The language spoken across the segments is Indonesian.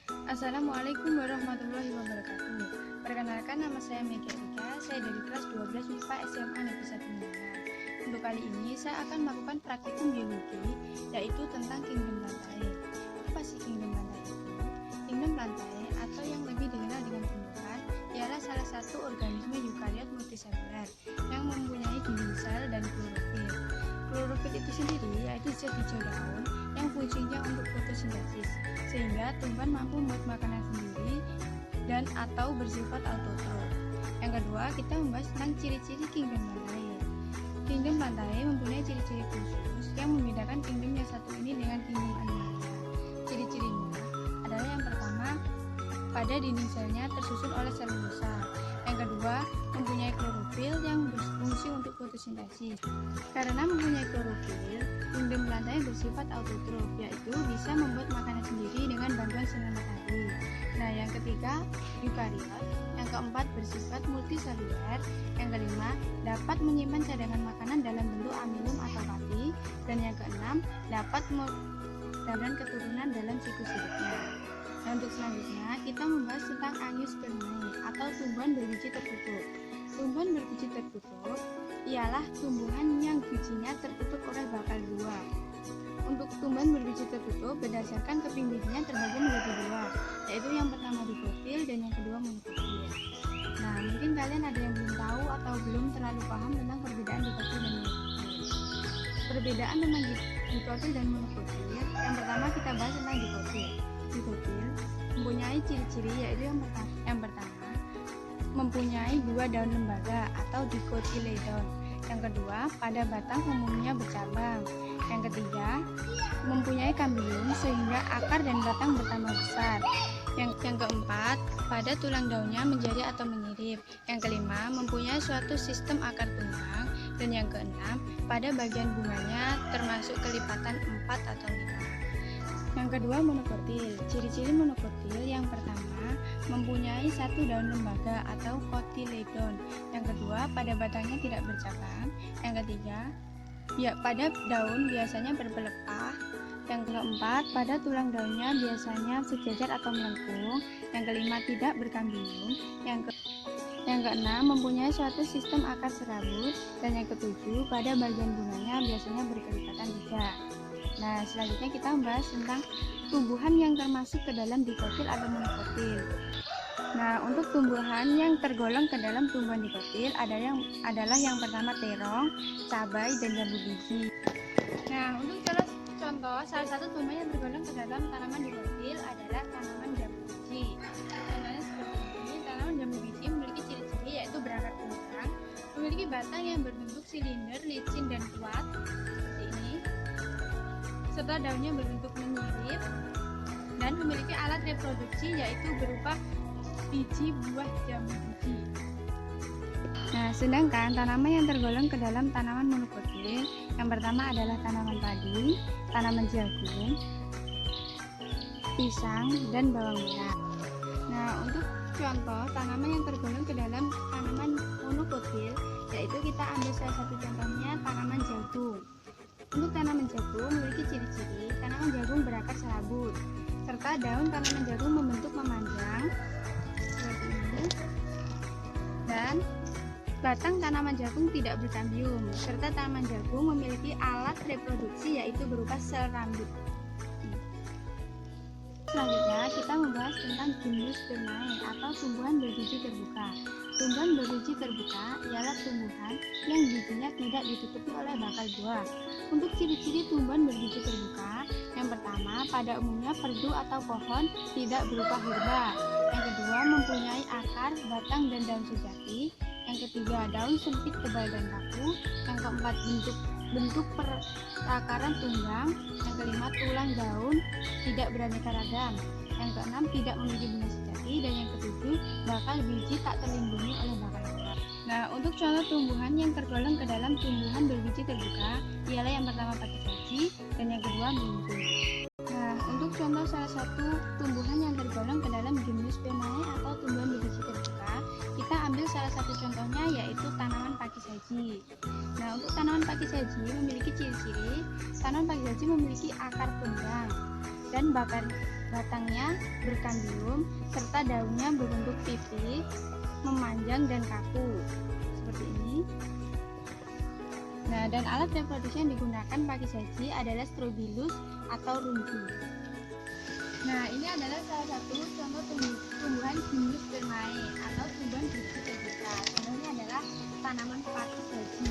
Assalamualaikum warahmatullahi wabarakatuh. Perkenalkan, nama saya Mega Ika, saya dari kelas 12 MIPA SMA Negeri 1 Malang. Untuk kali ini saya akan melakukan praktikum biologi, yaitu tentang kingdom lantai. Apa sih kingdom lantai itu? Kingdom lantai atau yang lebih dikenal dengan tumbuhan ialah salah satu organisme eukariot multiseluler yang mempunyai dinding sel dan klorofil. Klorofil itu sendiri yaitu zat hijau daun yang fungsinya untuk fotosintesis, sehingga tumbuhan mampu membuat makanan sendiri dan atau bersifat autotrof. Yang kedua, kita membahas tentang ciri-ciri kingdom lantai. Kingdom lantai mempunyai ciri-ciri khusus yang membedakan kingdom yang satu ini dengan kingdom animalia. Ciri-cirinya adalah yang pertama, pada dinding selnya tersusun oleh selulosa. Yang kedua, mempunyai klorofil yang berfungsi untuk fotosintesis. Karena mempunyai klorofil, kingdom lantai bersifat autotrof, yaitu bisa membuat makanan sendiri dengan bantuan sinar matahari. Nah, yang ketiga, eukariot. Yang keempat, bersifat multiseluler. Yang kelima, dapat menyimpan cadangan makanan dalam bentuk amilum atau pati. Dan yang keenam, dapat dan keturunan dalam siklus hidupnya. Nah, untuk selanjutnya kita membahas tentang angiospermae atau tumbuhan berbiji tertutup. Tumbuhan berbiji tertutup ialah tumbuhan yang bijinya tertutup oleh bakal buah. Untuk tumbuhan berbiji tertutup berdasarkan keping bijinya terbagi menjadi dua, yaitu yang pertama dikotil dan yang kedua monokotil. Nah, mungkin kalian ada yang belum tahu atau belum terlalu paham tentang perbedaan dikotil dan monokotil. Perbedaan tentang dikotil dan monokotil, yang pertama kita bahas tentang dikotil. Dikotil mempunyai ciri-ciri, yaitu yang pertama mempunyai dua daun lembaga atau dikotiledon. Yang kedua, pada batang umumnya bercabang. Yang ketiga, mempunyai kambium sehingga akar dan batang bertambah besar. Yang keempat, pada tulang daunnya menjadi atau menyirip. Yang kelima, mempunyai suatu sistem akar tunggang. Dan yang keenam, pada bagian bunganya termasuk kelipatan 4 atau 5. Yang kedua, monokotil. Ciri-ciri monokotil yang pertama, mempunyai satu daun lembaga atau kotiledon. Yang kedua, pada batangnya tidak bercabang. Yang ketiga, pada daun biasanya berpelepah. Yang keempat, pada tulang daunnya biasanya sejajar atau melengkung. Yang kelima, tidak berkambium. Yang keenam, mempunyai suatu sistem akar serabut. Dan yang ketujuh, pada bagian bunganya biasanya berkelipatan 3. Nah, selanjutnya kita membahas tentang tumbuhan yang termasuk ke dalam dikotil atau monokotil. Nah, untuk tumbuhan yang tergolong ke dalam tumbuhan dikotil adalah yang pertama terong, cabai, dan jambu biji. Nah, untuk contoh salah satu tumbuhan yang tergolong ke dalam tanaman dikotil adalah tanaman jambu biji. Contohnya seperti ini, tanaman jambu biji memiliki ciri-ciri yaitu berakar tunggang, memiliki batang yang berbentuk silinder, licin, dan kuat seperti ini, serta daunnya berbentuk menyirip dan memiliki alat reproduksi yaitu berupa biji buah jambu biji. Nah, sedangkan tanaman yang tergolong ke dalam tanaman monokotil yang pertama adalah tanaman padi, tanaman jagung, pisang, dan bawang merah. Nah, untuk contoh tanaman yang tergolong ke dalam tanaman monokotil yaitu kita ambil salah satu contohnya tanaman jagung. Untuk tanaman jagung memiliki ciri-ciri tanaman jagung berakar serabut, serta daun tanaman jagung membentuk memanjang seperti ini, dan batang tanaman jagung tidak berkambium, serta tanaman jagung memiliki alat reproduksi yaitu berupa sel rambut. Selanjutnya kita membahas tentang gimnospermae atau tumbuhan berbiji terbuka. Tumbuhan berbiji terbuka ialah tumbuhan yang bijinya tidak ditutupi oleh bakal buah. Untuk ciri-ciri tumbuhan berbiji terbuka, yang pertama, pada umumnya perdu atau pohon tidak berupa herba. Yang kedua, mempunyai akar, batang, dan daun sejati. Yang ketiga, daun sempit, tebal, dan kaku. Yang keempat, bentuk perakaran tunggang. Yang kelima, tulang daun tidak beraneka ragam. Yang keenam, tidak memiliki bunga sejati. Dan yang ketujuh, bakal biji tak terlindungi oleh bakal buah. Nah, untuk contoh tumbuhan yang tergolong ke dalam tumbuhan berbiji terbuka ialah yang pertama pati saji dan yang kedua minggu. Nah, untuk contoh salah satu tumbuhan yang tergolong ke dalam gimnospermae atau tumbuhan berbiji terbuka, kita ambil salah satu contohnya yaitu tanaman pati saji. Nah, untuk tanaman pati saji memiliki ciri-ciri tanaman pati saji memiliki akar tunggang dan batangnya berkambium serta daunnya berbentuk pipi, memanjang dan kaku seperti ini. Nah, dan alat reproduksi yang digunakan bagi saji adalah strobilus atau rumpi. Nah, ini adalah salah satu contoh tumbuhan gimnospermae atau tumbuhan biji terbuka. Contohnya adalah tanaman pati saji.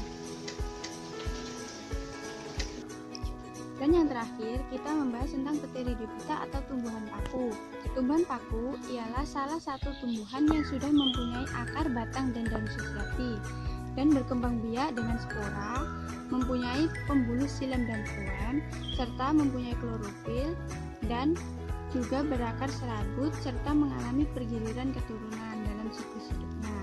Dan yang terakhir, kita membahas tentang Pteridophyta atau tumbuhan paku. Tumbuhan paku ialah salah satu tumbuhan yang sudah mempunyai akar, batang, dan daun sejati dan berkembang biak dengan spora, mempunyai pembuluh silam dan floem, serta mempunyai klorofil dan juga berakar serabut serta mengalami pergiliran keturunan dalam siklus hidupnya.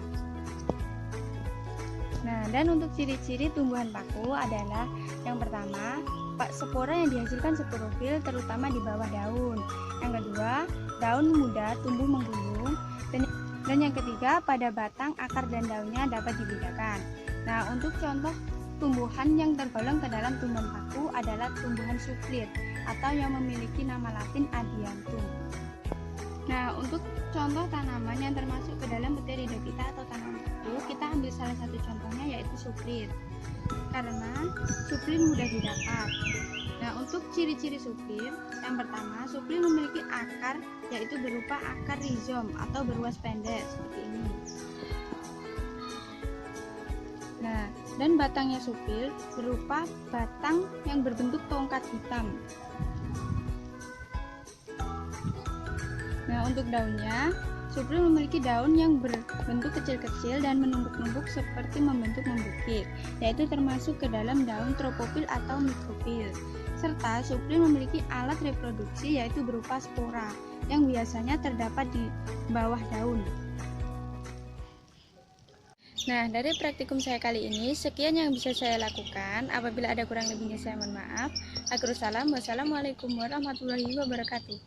Nah, dan untuk ciri-ciri tumbuhan paku adalah yang pertama, spora yang dihasilkan sporofil terutama di bawah daun. Yang kedua, daun muda tumbuh menggulung. Dan yang ketiga, pada batang, akar, dan daunnya dapat dibedakan. Nah, untuk contoh tumbuhan yang tergolong ke dalam tumbuhan paku adalah tumbuhan suplir atau yang memiliki nama latin adiantum. Nah, untuk contoh tanaman yang termasuk ke dalam Pteridophyta atau tanaman paku, kita ambil salah satu contohnya yaitu suplir. Karena suplir mudah didapat. Nah, untuk ciri-ciri suplir, yang pertama, suplir memiliki akar yaitu berupa akar rizom atau beruas pendek seperti ini. Nah, dan batangnya suplir berupa batang yang berbentuk tongkat hitam. Nah, untuk daunnya, suplir memiliki daun yang berbentuk kecil-kecil dan menumpuk-numpuk seperti membentuk membukit, yaitu termasuk ke dalam daun tropofil atau mikrofil. Serta suplir memiliki alat reproduksi yaitu berupa spora yang biasanya terdapat di bawah daun. Nah, dari praktikum saya kali ini, sekian yang bisa saya lakukan. Apabila ada kurang lebihnya saya mohon maaf. Akhirul salam, wassalamualaikum warahmatullahi wabarakatuh.